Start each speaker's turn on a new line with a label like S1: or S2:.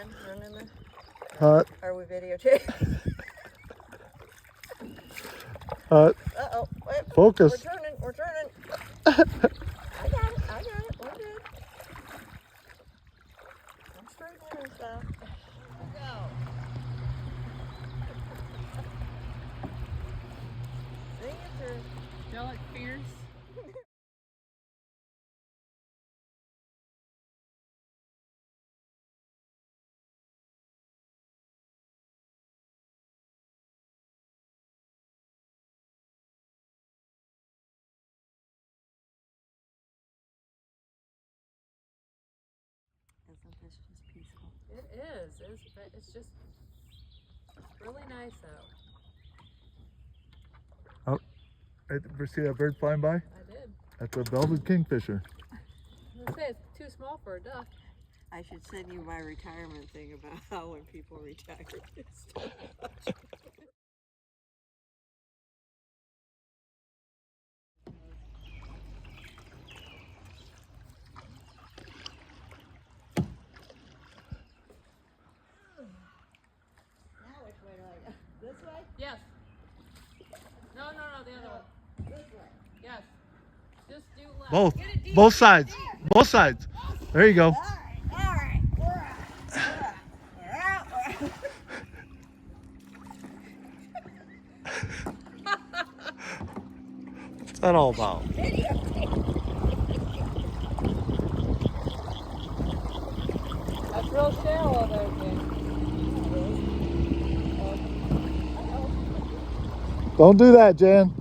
S1: Jan, running the...
S2: Hut.
S1: Are we videotaping?
S2: Hut.
S1: Uh-oh. Wait.
S2: Focus.
S1: We're turning. I got it. We're good. I'm straightening and stuff. Go. Sing it through.
S3: Y'all like fierce?
S1: Isn't this just peaceful?
S3: It is. It's just really nice out.
S2: Ever see that bird flying by?
S3: I did.
S2: That's a velvet kingfisher.
S3: I was gonna say it's too small for a duck.
S1: I should send you my retirement thing about how when people retire. This way?
S3: Yes. No, the other one.
S1: This way.
S3: Yes. Just do left.
S2: Both.
S3: Get it deep.
S2: Both sides. Both sides. There you go.
S1: All right. We're out.
S2: What's that all about?
S3: That's real shallow there, Jane.
S2: Don't do that, Jan.